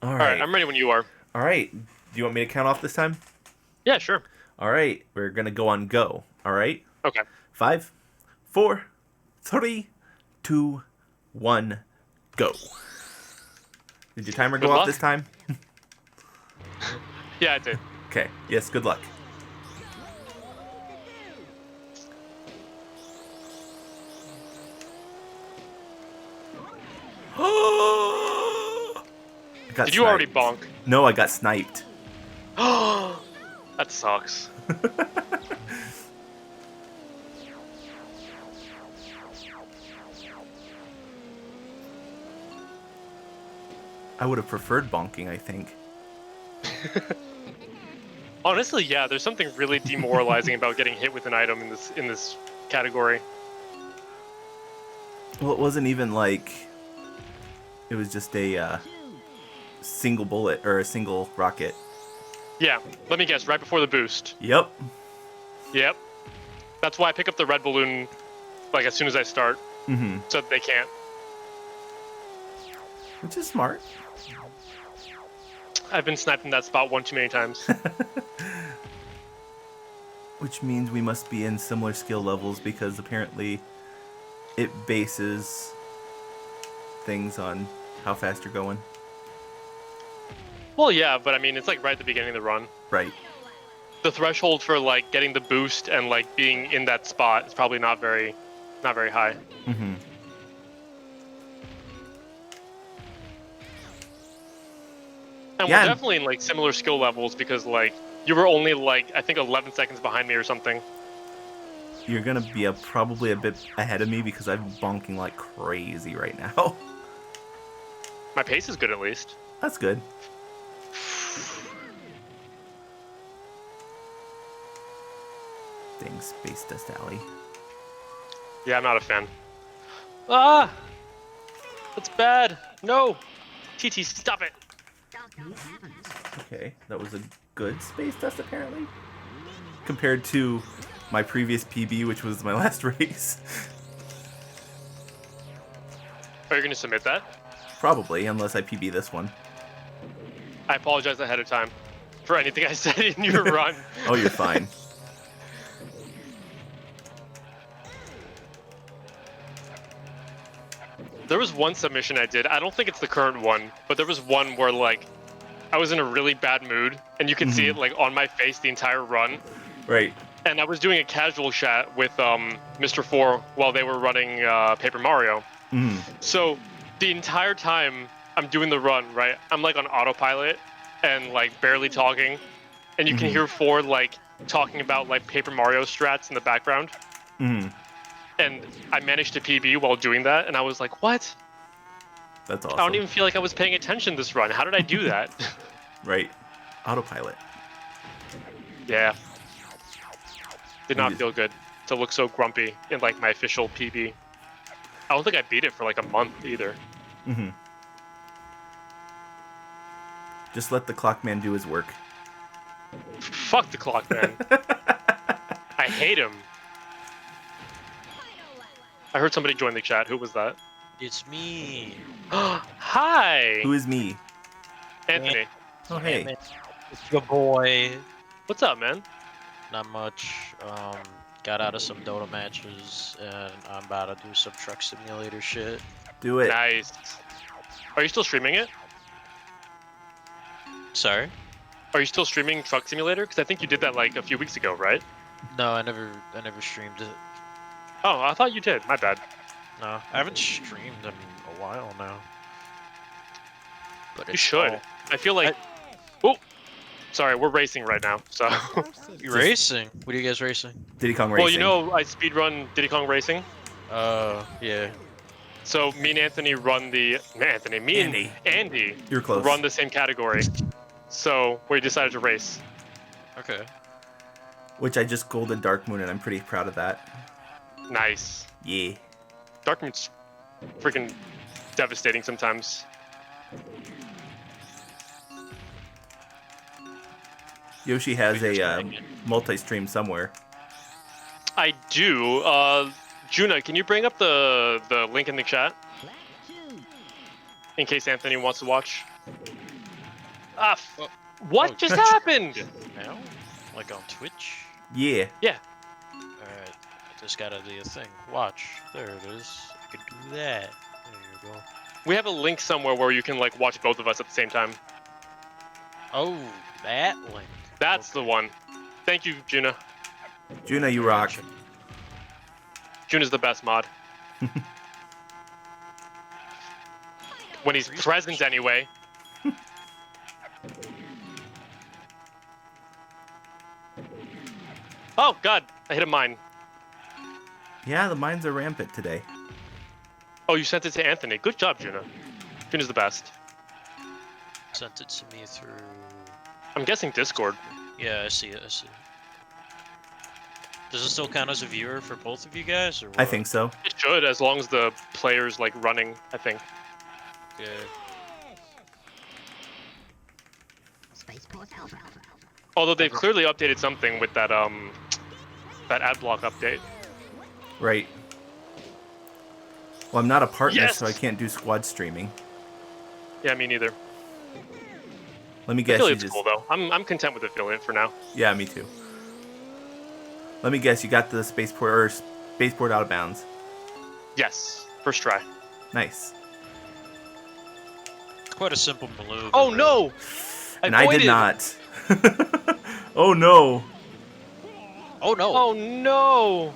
All All right, right. I'm ready when you are. All right. Do you want me to count off this time? Yeah, sure. All right. We're going to go on go. All right. Okay. Five, four, three, two, one, go. Did your timer go Good off luck. this time? Yeah, it did. Okay. Yes, good luck. I got Did you already sniped. bonk? No, I got sniped. Oh, that sucks. I would have preferred bonking, I think. Honestly, yeah, there's something really demoralizing about getting hit with an item in this category. Well, it wasn't even like it was just a single bullet or a single rocket. Yeah, let me guess, right before the boost. Yep. Yep. That's why I pick up the red balloon like as soon as I start, Mm-hmm. so that they can't. Which is smart. I've been sniped in that spot one too many times. Which means we must be in similar skill levels because apparently it bases things on how fast you're going. Well, yeah, but I mean, it's like right at the beginning of the run. Right. The threshold for like getting the boost and like being in that spot is probably not very high. Mm-hmm. And Yeah. we're definitely in like similar skill levels because like you were only like I think 11 seconds behind me or something. You're gonna be probably a bit ahead of me because I'm bonking like crazy right now. My pace is good at least. That's good. Dang, Space Dust Alley. Yeah, I'm not a fan. Ah, that's bad. No, TT, stop it. Okay, that was a good Space Dust apparently. Compared to my previous PB, which was my last race. Are you gonna submit that? Probably, unless I PB this one. I apologize ahead of time for anything I said in your run. Oh, you're fine. There was one submission I did. I don't think it's the current one, but there was one where like I was in a really bad mood, and you could see it like on my face the entire run. Right. And I was doing a casual chat with Mr. Four while they were running Paper Mario. Mm. So the entire time I'm doing the run, right, I'm like on autopilot and like barely talking, and you can hear Four like talking about like Paper Mario strats in the background. Mm. And I managed to PB while doing that, and I was like, what? That's awesome. I don't even feel like I was paying attention this run. How did I do that? Right. Autopilot. Yeah. Did not just- feel good to look so grumpy in like my official PB. I don't think I beat it for like a month either. Mm-hmm. Just let the clock man do his work. Fuck the clock man. I hate him. I heard somebody join the chat. Who was that? It's me. Hi, Who is me? Anthony. Oh, hey. It's your boy. What's up, man? Not much. Got out of some Dota matches, and I'm about to do some truck simulator shit. Do it. Nice. Are you still streaming it? Sorry? Are you still streaming Truck Simulator? Because I think you did that like a few weeks ago, right? No, I never streamed it. Oh, I thought you did. My bad. No, I haven't streamed in a while now. But You it's should. all- I feel like. Oh, sorry. We're racing right now. So. You racing? What are you guys racing? Diddy Kong Racing. Well, you know, I speedrun Diddy Kong Racing. Yeah. So me and Anthony run the. Anthony, me Andy. and Andy You're close. run the same category. So we decided to race. Okay. Which I just golded Dark Moon, and I'm pretty proud of that. Nice. Yeah. Darkmoon's freaking devastating sometimes. Yoshi has a multi-stream somewhere. I do. Juna, can you bring up the link in the chat? In case Anthony wants to watch. Oh, What oh, just happened? now? Like on Twitch? Yeah. Yeah. Alright, I just gotta do a thing. Watch. There it is. I can do that. There you go. We have a link somewhere where you can like watch both of us at the same time. Oh, that link. That's the Okay. one. Thank you, Juna. Juna, you rock. Juna's the best mod. When he's present, anyway. Oh God! I hit a mine. Yeah, the mines are rampant today. Oh, you sent it to Anthony. Good job, Juna. Juna's the best. Sent it to me through. I'm guessing Discord. Yeah, I see it. I see it. Does it still count as a viewer for both of you guys, or what? I think so. It should, as long as the player's like running. I think. Okay. Although they've clearly updated something with that that ad block update. Right. Well, I'm not a partner, Yes! so I can't do squad streaming. Yeah, me neither. Let me guess you Affiliate's just... cool though. I'm content with affiliate for now. Yeah, me too. Let me guess, you got the spaceport out of bounds. Yes, first try. Nice. It's quite a simple maneuver. Oh really. no! And I did not. Oh no. Oh no! Oh no!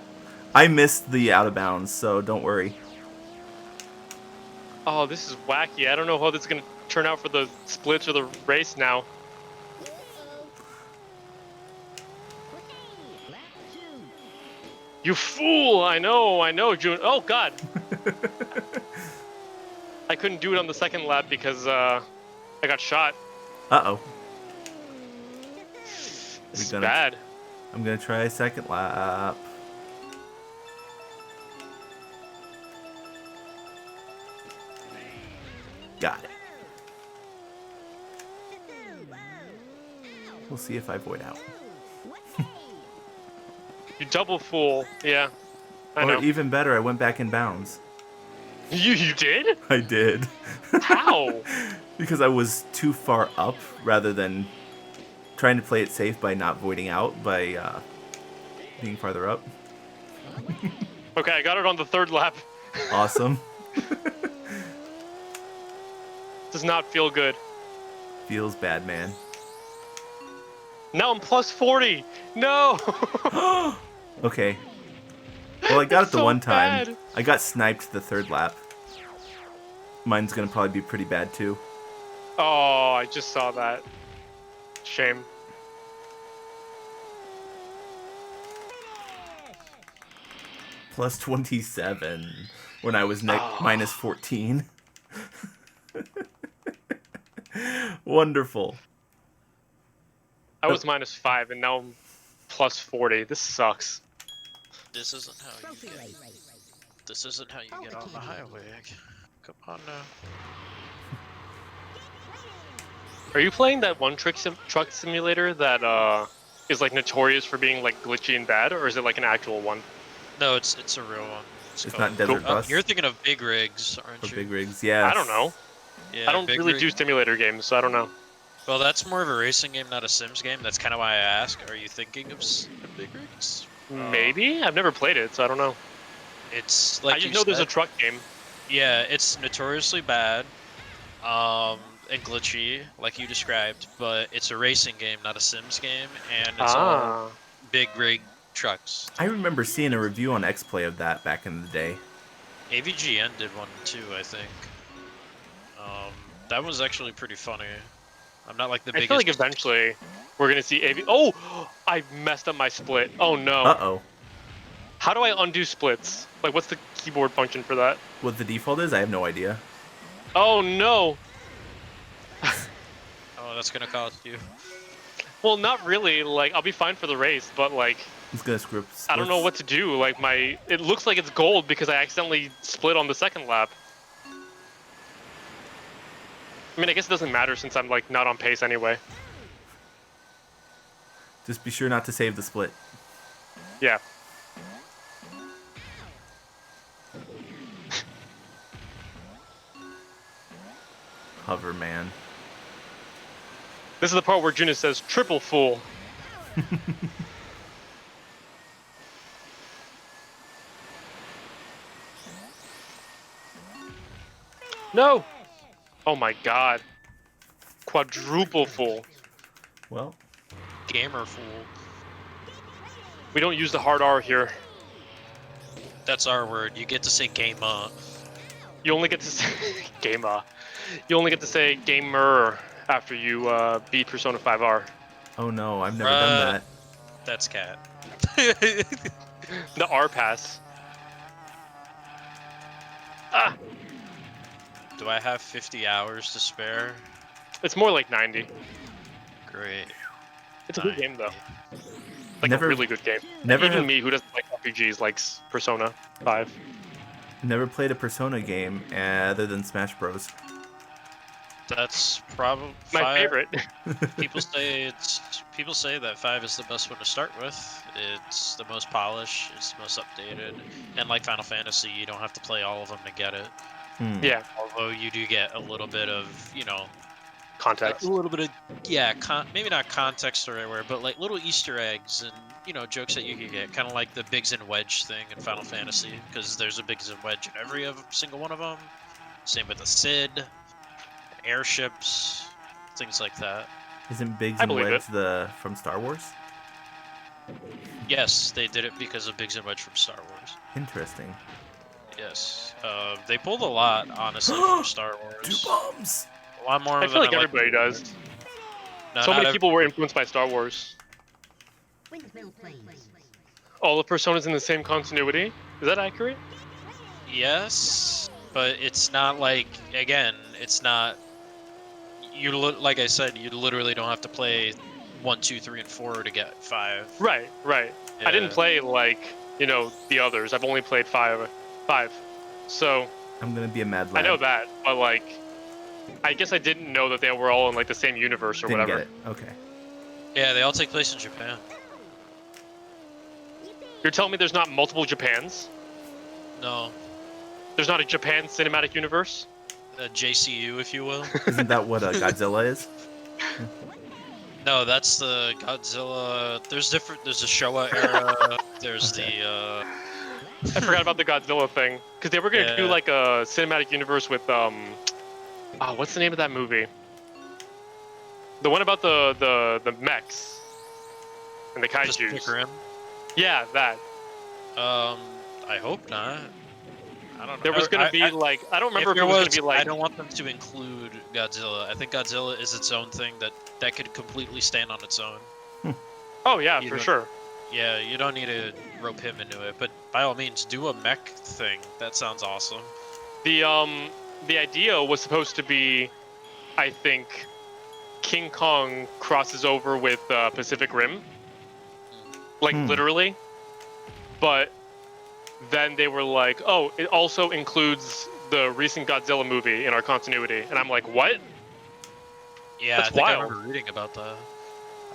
I missed the out of bounds, so don't worry. Oh, this is wacky. I don't know how this is gonna turn out for the splits or the race now. You fool! I know, June. Oh God! I couldn't do it on the second lap because I got shot. Uh-oh. This is gonna- bad. I'm gonna try a second lap. Got it. We'll see if I void out. You double fool. Yeah, I know. Or even better, I went back in bounds. You did? I did. How? Because I was too far up rather than trying to play it safe by not voiding out by being farther up. Okay, I got it on the third lap. Awesome. Does not feel good. Feels bad, man. Now I'm plus 40. No. Okay. Well, I got it the So one time. bad. I got sniped the third lap. Mine's gonna probably be pretty bad too. Oh, I just saw that. Shame. Plus 27 when I was minus 14. Wonderful. I was minus 5 and now I'm plus 40. This sucks. This isn't how you get. This isn't how you get on the highway. Come on now. Are you playing that one truck simulator that is like notorious for being like glitchy and bad, or is it like an actual one? No, it's a real one. It's called- not Desert Oh, Bus you're thinking of Big Rigs, aren't or you? Big Rigs. Yeah. I don't know. Yeah, I don't Big really Rig- do simulator games, so I don't know. Well, that's more of a racing game, not a Sims game. That's kind of why I ask. Are you thinking of Big Rigs? Maybe? I've never played it, so I don't know. It's like I just you know there's a said. truck game. Yeah, it's notoriously bad, and glitchy, like you described. But it's a racing game, not a Sims game, and it's all big rig trucks. I remember seeing a review on XPlay of that back in the day. AVGN did one too, I think. That was actually pretty funny. I'm not like the I biggest. feel like eventually we're gonna see AV. Oh, I messed up my split. Oh no. Uh-oh. How do I undo splits? Like, what's the keyboard function for that? What the default is, I have no idea. Oh no. Oh, that's gonna cost you. Well, not really. Like, I'll be fine for the race, but like, It's gonna screw up I don't know what to do. Like, it looks like it's gold because I accidentally split on the second lap. I mean, I guess it doesn't matter since I'm like not on pace anyway. Just be sure not to save the split. Yeah. Hover, man. This is the part where Juna says triple fool. No! Oh my god. Quadruple fool. Well, Gamer fool. We don't use the hard R here. That's our word. You get to say gamer. You only get to say gamer. You only get to say gamer after you beat Persona 5R. oh no, I've never done that. That's cat. The R pass. Ah! Do I have 50 hours to spare? It's more like 90. Great. It's a good game though. Like Never- a really good game. never Even have- me, who doesn't like RPGs, likes Persona 5. Never played a Persona game other than Smash Bros. That's probably My favorite. People say that 5 is the best one to start with. It's the most polished, it's the most updated, and like Final Fantasy, you don't have to play all of them to get it. Hmm. Yeah, Although you do get a little bit of, you know, context. a little bit of maybe not context or right word, but like little Easter eggs and jokes that you can get, kind of like the Biggs and Wedge thing in Final Fantasy, because there's a Biggs and Wedge in every single one of them. Same with the Cid, airships, things like that. Isn't Biggs I and believe Wedge from Star Wars? Yes, they did it because of Biggs and Wedge from Star Wars. Interesting. Yes, they pulled a lot, honestly, from Star Wars. 2 bombs! A lot more I than feel like everybody does. No, So not many people were influenced by Star Wars. All the Personas in the same continuity? Is that accurate? Yes, but it's not like, again, it's not. Like I said, you literally don't have to play 1, 2, 3, and 4 to get 5. Right, right. I didn't Yeah. play like, the others. I've only played 5. So, I'm gonna be a mad I lad. know that, but like, I guess I didn't know that they were all in like the same universe or Didn't whatever. get it. Okay. Yeah, they all take place in Japan. You're telling me there's not multiple Japans? No, There's not a Japan cinematic universe? a JCU, if you will. Isn't that what Godzilla is? No, that's the Godzilla. There's the Showa era. There's Okay. I forgot about the Godzilla thing because they were gonna do Yeah. like a cinematic universe with what's the name of that movie? The one about the mechs and the Pacific kaijus. Rim. Yeah, that. I hope not. I don't know. There was gonna be I like I don't remember if if it was gonna be like I don't want them to include Godzilla. I think Godzilla is its own thing that could completely stand on its own. Oh yeah, You for don't- sure. Yeah, you don't need to rope him into it, but by all means, do a mech thing. That sounds awesome. The idea was supposed to be, I think, King Kong crosses over with Pacific Rim, like literally, but then they were like, oh, it also includes the recent Godzilla movie in our continuity, and I'm like, what? Yeah, That's I think I wild. remember reading about that.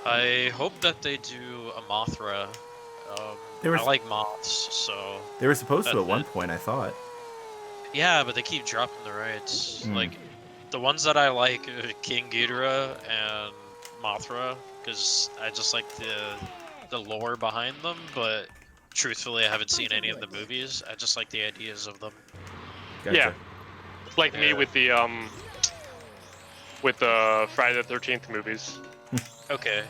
I hope that they do a Mothra. There was- I like moths, so They were supposed to That's at one it. point, I thought. yeah, but they keep dropping the rights. Hmm. Like the ones that I like, King Ghidorah and Mothra, because I just like the lore behind them. But truthfully, I haven't seen any of the movies. I just like the ideas of them. Gotcha. Yeah. Like me Yeah. with the Friday the 13th movies. Okay.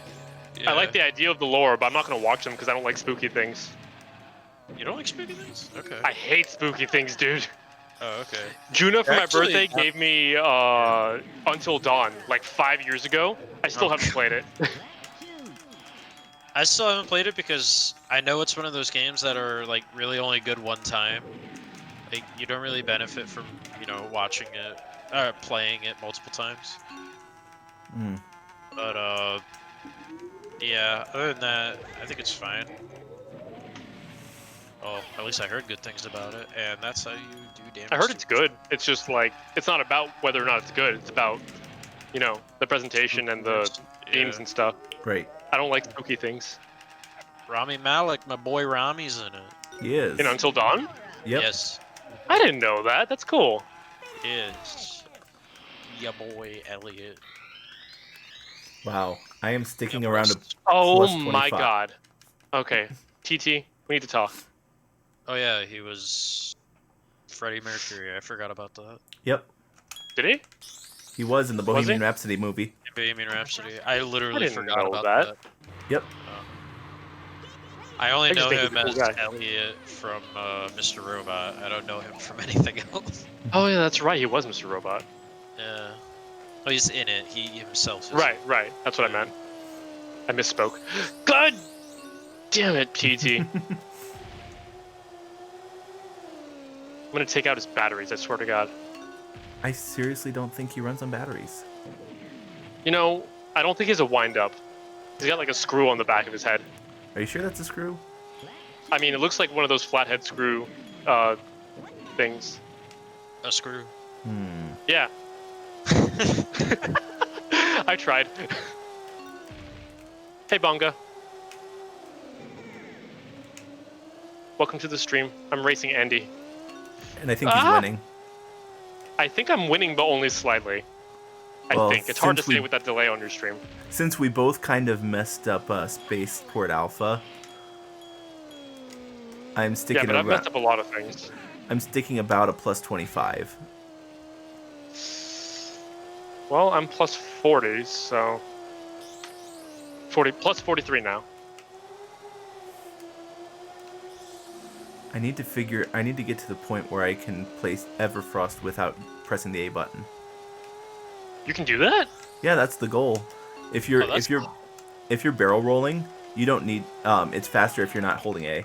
I like the idea of the lore, but I'm not gonna watch them because I don't like spooky things. You don't like spooky things? Okay. I hate spooky things, dude. Oh, okay. Juna for my Actually, birthday gave me Until Dawn like 5 years ago. I still Oh, haven't played it. I still haven't played it because I know it's one of those games that are like really only good one time. Like you don't really benefit from watching it or playing it multiple times. Hmm. But yeah. Other than that, I think it's fine. Oh, at least I heard good things about it, and that's how you do damage. I heard to it's good. It's just like it's not about whether or not it's good. It's about the presentation and the themes Yeah. and stuff. Great. I don't like spooky things. Rami Malek, my boy Rami's in it. He is. Until Dawn? Yep. Yes, I didn't know that. That's cool. is. Yeah, boy Elliot. Wow. I am sticking Yeah, around a Oh plus my 25. god. Okay, TT, we need to talk. Oh yeah, he was Freddie Mercury. I forgot about that. Yep. Did he? He was in the Was he? Bohemian Rhapsody movie. Bohemian Rhapsody. I literally didn't forgot know about that. that. Yep. I only I just know think he's him a cool as guy. Elliot from Mr. Robot. I don't know him from anything else. Oh yeah, that's right. He was Mr. Robot. Yeah. Oh, he's in it. He himself is. Right, right. That's what I meant. I misspoke. God damn it, TT. I'm gonna take out his batteries. I swear to God. I seriously don't think he runs on batteries. You know, I don't think he has a wind up. He's got like a screw on the back of his head. Are you sure that's a screw? I mean, it looks like one of those flathead screw things. A screw. Yeah. I tried. Hey, Bonga. Welcome to the stream. I'm racing Andy. And I think he's winning. I think I'm winning, but only slightly. Well, I think. It's hard to since say with that delay on your stream. Since we both kind of messed up Spaceport Alpha, I'm Yeah, sticking but I've around. messed up a lot of things. I'm sticking about a plus 25. Well, I'm plus 40, so... 40 plus 43 now. I need to get to the point where I can place Everfrost without pressing the A button. You can do that? Yeah, that's the goal. If you're cool. if you're barrel rolling, you don't need it's faster if you're not holding A.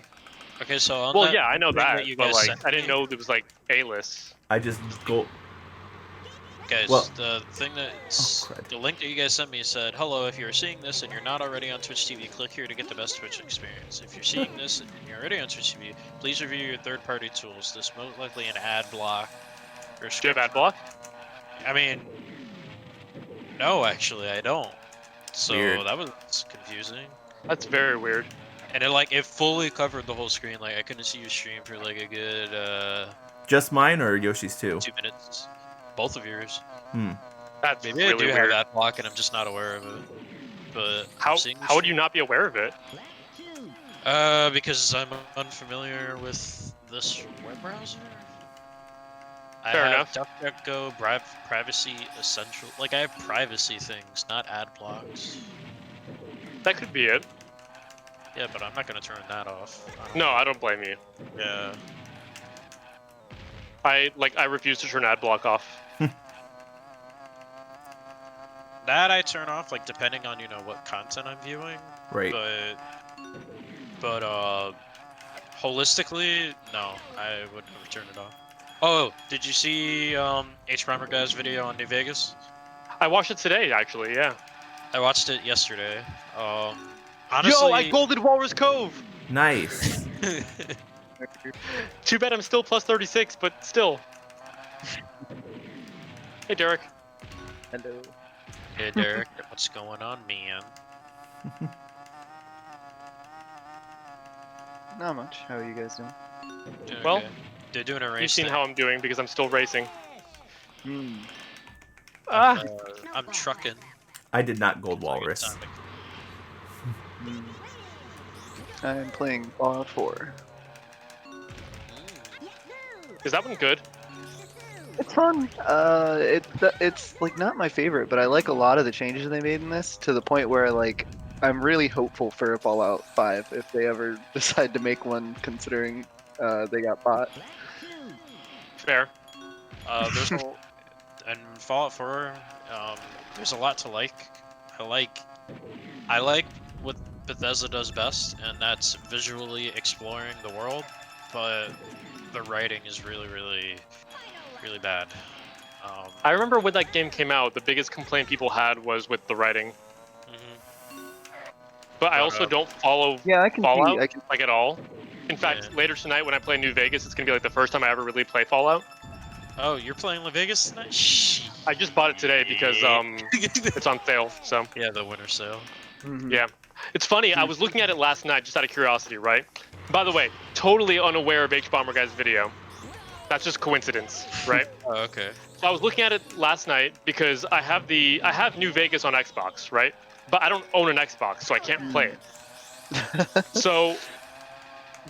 Okay, so on Well, that yeah, I know thing that, you but guys like, sent I didn't me- know it was like A-list. I just go Guys, Well- the thing that's Oh, crud. the link that you guys sent me said, "Hello, if you're seeing this and you're not already on Twitch TV, click here to get the best Twitch experience. If you're seeing this and you're already on Twitch TV, please review your third-party tools. This most likely an ad block or Do you have ad block? I mean, no, actually, I don't. So Weird. that was confusing. That's very weird. And it fully covered the whole screen. Like I couldn't see your stream for like a good just mine or Yoshi's too. 2 minutes. Both of yours. That's Maybe really I do weird. have that block and I'm just not aware of it. But How seeing the would you stream- not be aware of it? Because I'm unfamiliar with this web browser. Fair I enough. have DuckDuckGo, privacy essential. Like I have privacy things, not ad blocks. That could be it. Yeah, but I'm not gonna turn that off. No, I don't blame you. Yeah. I refuse to turn ad block off. That I turn off, like depending on what content I'm viewing. Right. But holistically, no, I would never turn it off. Oh, did you see H Primer guy's video on New Vegas? I watched it today, actually. Yeah. I watched it yesterday. Honestly, Yo, I golded Walrus Cove. Nice. Too bad I'm still plus 36, but still. Hey, Derek. Hello. Hey Derek, what's going on, man? Not much. How are you guys doing? Doing Well, okay. They're doing a race. You've seen thing. how I'm doing because I'm still racing. Hmm. Ah. I'm trucking. I did not gold walrus. Hmm. I'm playing Fallout 4. Is that one good? It's fun. It's like not my favorite, but I like a lot of the changes they made in this to the point where like I'm really hopeful for a Fallout 5 if they ever decide to make one, considering they got bought. Fair. There's and Fallout 4. There's a lot to like. I like what Bethesda does best, and that's visually exploring the world. But the writing is really, really, really bad. I remember when that game came out, the biggest complaint people had was with the writing. But I also don't follow Yeah, I can Fallout see. I can. like at all. In fact, later tonight when I play New Vegas, it's gonna be like the first time I ever really play Fallout. Oh, you're playing Las Vegas tonight? Shh. I just bought it today because it's on sale. So Yeah, the winter sale. Mhm. yeah, it's funny. I was looking at it last night just out of curiosity, right? By the way, totally unaware of H Bomber Guy's video. That's just coincidence, right? Oh, okay. So I was looking at it last night because I have New Vegas on Xbox, right? But I don't own an Xbox, so I can't play it. So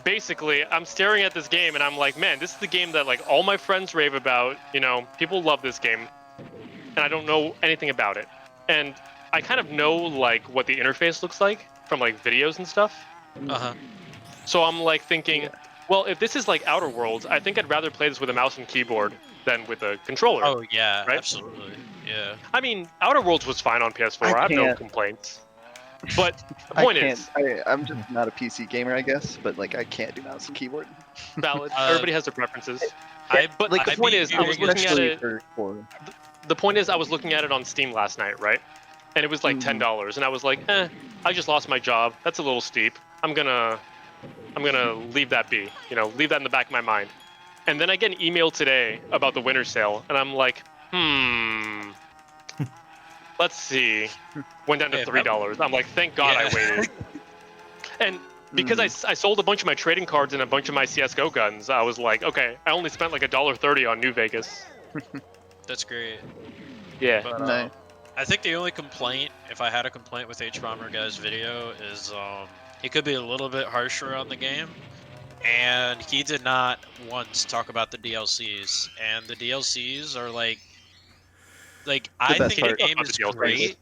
basically, I'm staring at this game and I'm like, man, this is the game that like all my friends rave about. You know, people love this game, and I don't know anything about it. And I kind of know like what the interface looks like from like videos and stuff. Uh-huh. So I'm like thinking, Yeah. well, if this is like Outer Worlds, I think I'd rather play this with a mouse and keyboard than with a controller. Oh yeah, Right? absolutely. Yeah. I mean, Outer Worlds was fine on PS4. I have no can't. complaints. But the I point can't. is, I'm just not a PC gamer, I guess. But like, I can't do mouse and keyboard. valid. Everybody has their preferences. But like, the point is, I was looking at especially it. for The point is, I was looking at it on Steam last night, right? And it was like $10, and I was like, I just lost my job. That's a little steep. I'm gonna leave that be. You know, leave that in the back of my mind. And then I get an email today about the winter sale, and I'm like, let's see. Went down to $3. I'm like, thank God I waited. And because I sold a bunch of my trading cards and a bunch of my CS:GO guns, I was like, okay, I only spent like $1.30 on New Vegas. That's great. Yeah. But Nice. I think the only complaint, if I had a complaint with H-Bomber Guy's video, is he could be a little bit harsher on the game. And he did not once talk about the DLCs. And the DLCs are like I best think the part. game About is the DLCs. great.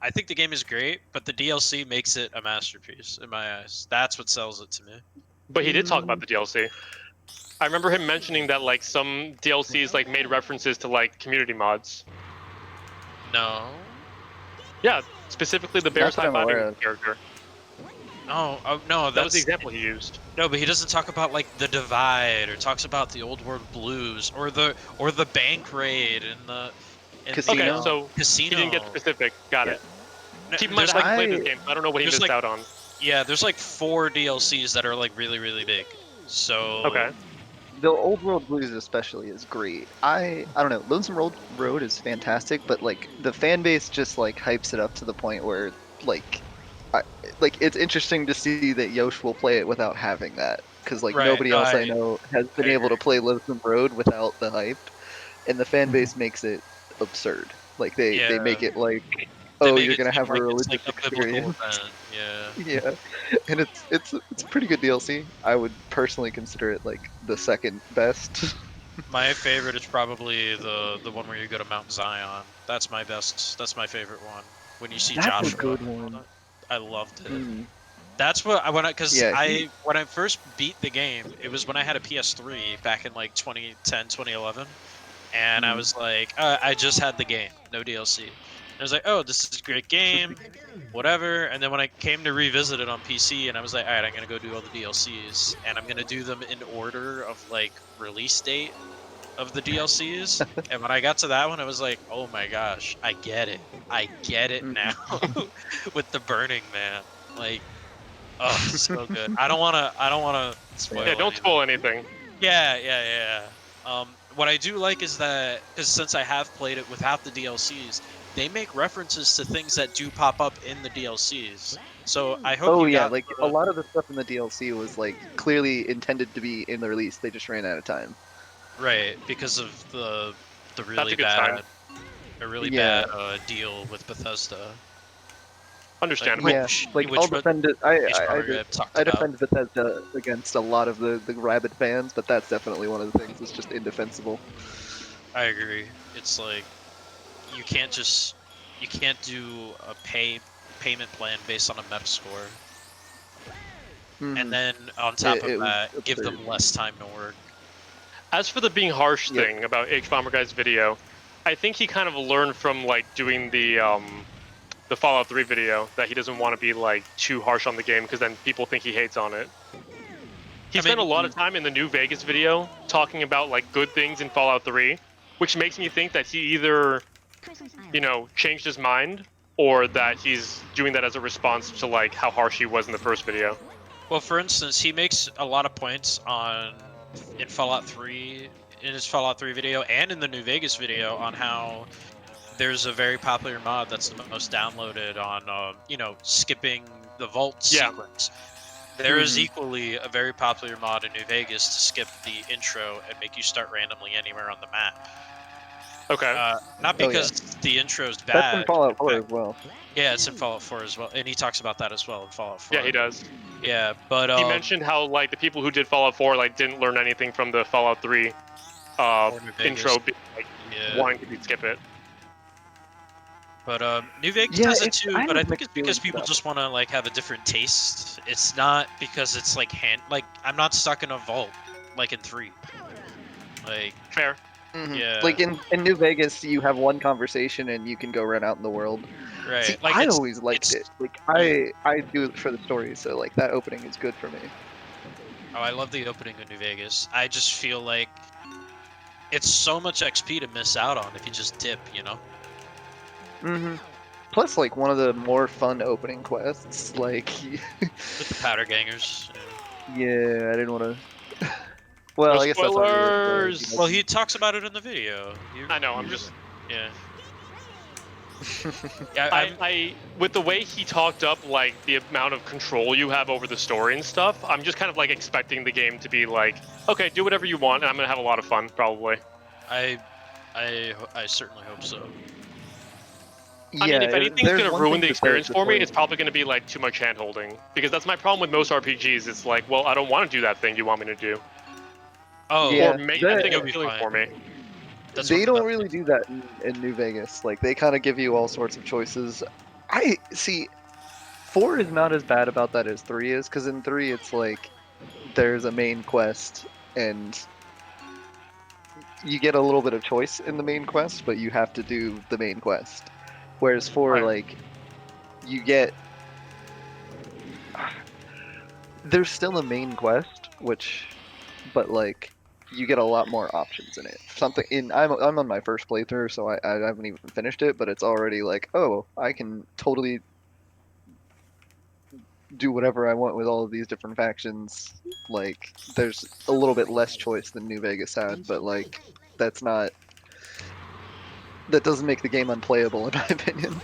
I think the game is great, but the DLC makes it a masterpiece in my eyes. That's what sells it to me. But he did talk about the DLC. I remember him mentioning that like some DLCs like made references to like community mods. No. Yeah, specifically the Bears Not that high I'm aware fiving of. character. Oh no, That was the that's example he used. no, but he doesn't talk about like the divide or talks about the old world blues or the bank raid and the Casino. Okay, so casino. he didn't get specific. Got it. No, Keep in mind, there's I haven't played I- this game. So I don't know what he there's, missed like- out on. Yeah, there's like 4 DLCs that are like really really big. So Okay. The Old World Blues especially is great. I don't know. Lonesome Road is fantastic, but like the fan base just like hypes it up to the point where like, it's interesting to see that Yosh will play it without having that because like Right, nobody else I I- know has been I able to agree. play Lonesome Road without the hype, and the fan base makes it absurd. Like they Yeah. make it like, they oh, make you're it gonna seem have a like religious it's like a biblical experience. event. Yeah. Yeah, and it's a pretty good DLC. I would personally consider it like the second best. My favorite is probably the one where you go to Mount Zion. That's my best. That's my favorite one. When you see That's a Joshua. good and all one. that. I loved it. Mm. That's what I because Yeah, he- when I first beat the game, it was when I had a PS3 back in like 2010, 2011, and I was like, I just had the game, no DLC. And I was like, oh, this is a great game, whatever. And then when I came to revisit it on PC, and I was like, all right, I'm gonna go do all the DLCs, and I'm gonna do them in order of like release date of the DLCs. And when I got to that one, I was like, oh my gosh, I get it now with the Burning Man, like. Oh, so good. I don't wanna spoil. Yeah, don't anything. spoil anything. Yeah. What I do like is that because since I have played it without the DLCs, they make references to things that do pop up in the DLCs. So I hope. Oh you yeah, got like the- a lot of the stuff in the DLC was like clearly intended to be in the release. They just ran out of time. right because of the really a good sign. bad deal with Bethesda. Understandable. Yeah, like I'll defend it. I defend Bethesda against a lot of the rabid fans, but that's definitely one of the things that's just indefensible. I agree. It's like you can't do a payment plan based on a meta score. Mhm. And then on top It of was that, give them absurd. less time to work. As for the being harsh Yep. thing about H-Bomber Guy's video, I think he kind of learned from like doing the Fallout 3 video that he doesn't want to be like too harsh on the game because then people think he hates on it. He I spent mean, a lot of time in the New Vegas video talking about like good things in Fallout 3, which makes me think that he either, changed his mind or that he's doing that as a response to like how harsh he was in the first video. Well, for instance, he makes a lot of points in Fallout 3, in his Fallout 3 video, and in the New Vegas video on how there's a very popular mod that's the most downloaded on, skipping the vault Yeah. sequence. There is Mhm. equally a very popular mod in New Vegas to skip the intro and make you start randomly anywhere on the map. Okay. Not Oh, yeah. because the intro is That's in bad. Fallout 4 fact- as well. Yeah, it's in Fallout 4 as well, and he talks about that as well in Fallout 4. Yeah, he does. Yeah, but He mentioned how like the people who did Fallout 4 like didn't learn anything from the Fallout 3 or New intro, Vegas. like Yeah, wanting to skip it. but New Vegas Yeah, has it it's too. I But I have think mixed it's because feelings people about just want to like have a different taste. It's not because it's like I'm not stuck in a vault like in 3. Like Fair. Mhm. Yeah. Like in New Vegas, you have one conversation and you can go run out in the world. right, See, like I it's always liked it's- it. Like I do it for the story, so like that opening is good for me. Oh, I love the opening of New Vegas. I just feel like it's so much XP to miss out on if you just dip, you know? Hmm Plus, like one of the more fun opening quests. Like, With the powder gangers. yeah, I didn't want to. Well, No I guess that's not really a spoilers! spoiler. Well, he talks about it in the video. I know. I'm just. Yeah. Yeah, I'm, I with the way he talked up like the amount of control you have over the story and stuff, I'm just kind of like expecting the game to be like, okay, do whatever you want, and I'm gonna have a lot of fun probably. I certainly hope so. I mean, if anything's there's gonna one ruin thing the that experience for me, story- it's probably gonna be like too much hand holding, because that's my problem with most RPGs. It's like, well, I don't want to do that thing you want me to do, Oh, Yeah, or make that- that thing It'll be appealing fine. for me. That's they one of the don't best really things. do that in New Vegas. Like they kind of give you all sorts of choices. I see. 4 is not as bad about that as 3 is, because in 3 it's like there's a main quest and you get a little bit of choice in the main quest, but you have to do the main quest. Whereas 4, Right. like you get there's still a main quest, but like you get a lot more options in it. Something in I'm on my first playthrough, so I haven't even finished it, but it's already like, oh, I can totally do whatever I want with all of these different factions. Like there's a little bit less choice than New Vegas had, but like that doesn't make the game unplayable in my opinion.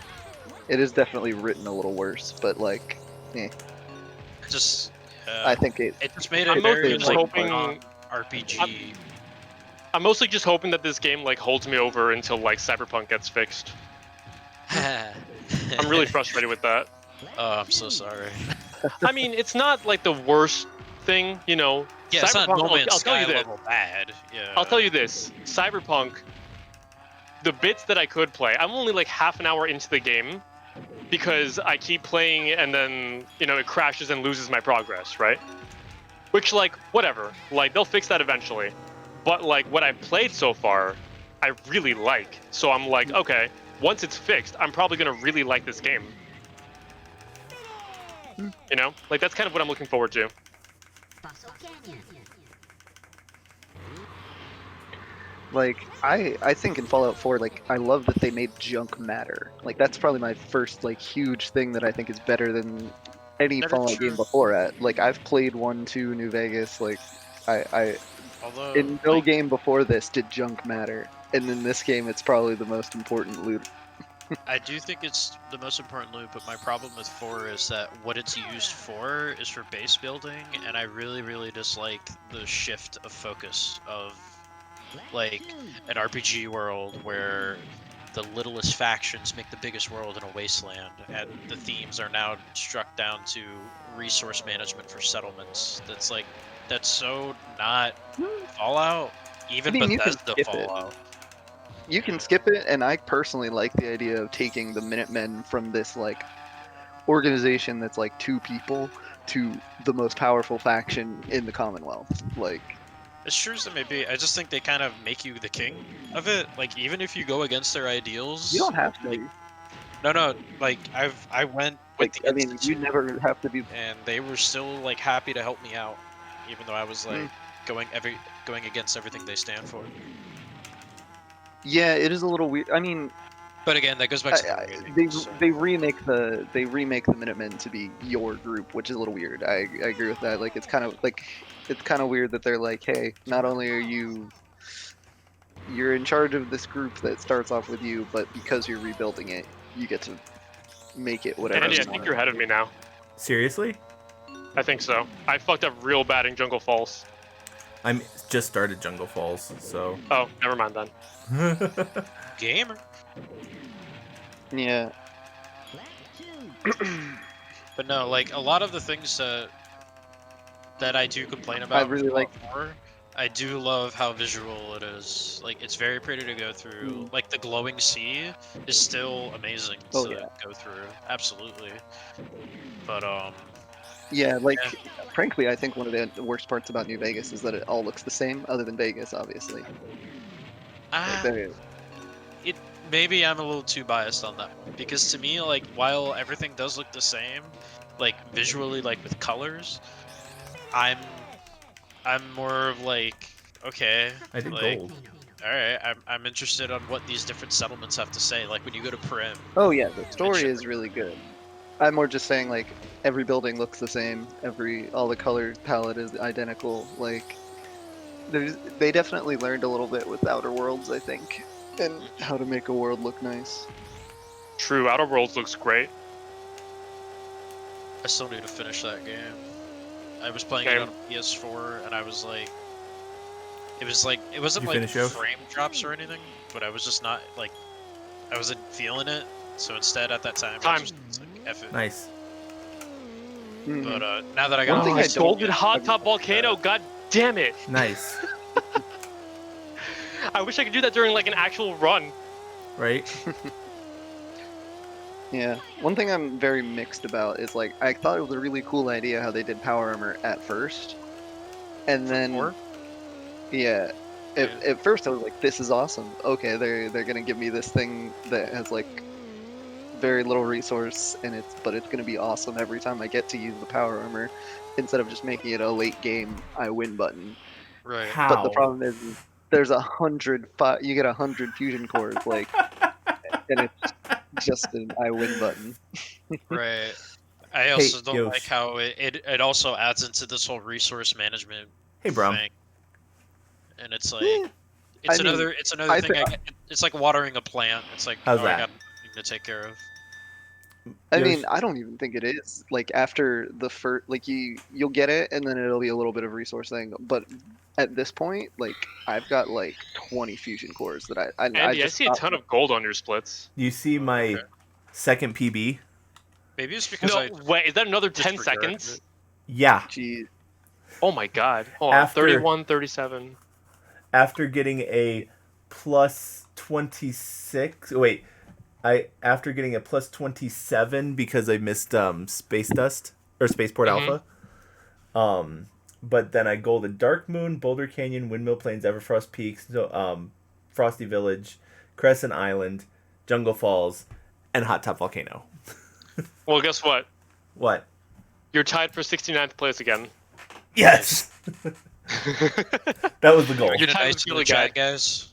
It is definitely written a little worse, but like Just, I think it just made I'm it very mostly just like hoping. RPG. I'm mostly just hoping that this game like holds me over until like Cyberpunk gets fixed. I'm really frustrated with that. Oh, I'm so sorry. I mean, it's not like the worst thing, you know. Yeah, it's not Cyberpunk, No Man's I'll tell Sky you this. level bad. Yeah. I'll tell you this. Cyberpunk, the bits that I could play, I'm only like half an hour into the game because I keep playing and then, you know, it crashes and loses my progress, right? Which, like, whatever. Like, they'll fix that eventually. But, like, what I've played so far, I really like. So I'm like, okay, once it's fixed, I'm probably going to really like this game. You know? Like, that's kind of what I'm looking forward to. Like I think in Fallout 4, like I love that they made junk matter. Like that's probably my first like huge thing that I think is better than any Very Fallout true. game before it. Like I've played 1, 2, New Vegas. Like I Although, in no like, game before this did junk matter, and in this game it's probably the most important loot. I do think it's the most important loot, but my problem with 4 is that what it's used for is for base building, and I really, really dislike the shift of focus of like an RPG world where the littlest factions make the biggest world in a wasteland, and the themes are now struck down to resource management for settlements. That's so not Fallout. Even I mean, you can Bethesda skip it. Fallout. You can skip it, and I personally like the idea of taking the Minutemen from this like organization that's like 2 people to the most powerful faction in the Commonwealth. Like As sure as it may be, I just think they kind of make you the king of it. Like even if you go against their ideals, you don't have to. no. Like I went with Like the I mean, you Institute, never have to be. and they were still like happy to help me out, even though I was like Mm. going against everything they stand for. Yeah, it is a little weird. I mean, But again, that goes back to the rating, they so- they remake the Minutemen to be your group, which is a little weird. I agree with that. Like it's kind of weird that they're like, hey, not only are you're in charge of this group that starts off with you, but because you're rebuilding it, you get to make it whatever. Andy, you I think want. you're ahead of me now. Seriously? I think so. I fucked up real bad in Jungle Falls. I'm just started Jungle Falls, so. Oh, never mind then. Gamer. Yeah. But no, like a lot of the things that I do complain I about. really with like. Fallout 4, I do love how visual it is. Like it's very pretty to go through. Like the glowing sea is still amazing Oh, to yeah. go through. Absolutely. But Yeah, like, Yeah. frankly, I think one of the worst parts about New Vegas is that it all looks the same, other than Vegas, obviously. Like, there, it maybe I'm a little too biased on that one because to me, like while everything does look the same, like visually, like with colors, I'm more of like okay, I did like gold. all right, I'm interested on what these different settlements have to say. Like when you go to Prim, oh yeah, the story mentioned is really good. I'm more just saying, like, every building looks the same, all the color palette is identical, like, they definitely learned a little bit with Outer Worlds, I think, and how to make a world look nice. True, Outer Worlds looks great. I still need to finish that game. I was playing Okay. it on PS4 and I was like, it wasn't Did you like finish Oath? frame drops or anything, but I was just not like, I wasn't feeling it. So instead, at that time, I Time. was just like, F it. Nice. Mhm. But now that I One got thing the I PS4, don't- Golden Hot Top Volcano, god damn it! Nice. I wish I could do that during like an actual run. Right? Yeah. One thing I'm very mixed about is, like, I thought it was a really cool idea how they did power armor at first, and then four? yeah, Yeah. at first I was like, this is awesome. Okay, they're gonna give me this thing that has like very little resource, and but it's gonna be awesome every time I get to use the power armor, instead of just making it a late game I win button. Right. How? But the problem is there's 100 you get 100 fusion cores, like, and it's just an I win button. Right. I also don't Yosh. like how it also adds into this whole resource management Hey, Brum. thing. And it's like Eh, it's I mean, another I thing. thi- it's like watering a plant. It's like How's I that? got nothing to take care of. I Yosh? mean, I don't even think it is. Like, after the first, like, you'll get it, and then it'll be a little bit of resource thing. But at this point, like, I've got like 20 fusion cores that I Andy, I just see a stopped. ton of gold on your splits. You see my Okay. second PB? Maybe it's because No, I wait, is that another 10 disregarded seconds? it. Yeah. Geez. Oh my god. Hold on, After- 31, 37. After getting a plus 26. Wait. After getting a plus 27 because I missed Space Dust or Spaceport Mhm. Alpha. But then I golded Dark Moon, Boulder Canyon, Windmill Plains, Everfrost Peaks, Frosty Village, Crescent Island, Jungle Falls, and Hot Top Volcano. Well, guess what? What? You're tied for 69th place again. Yes. That was the goal. You're You're tied nice with in Billy the chat, Guy. guys.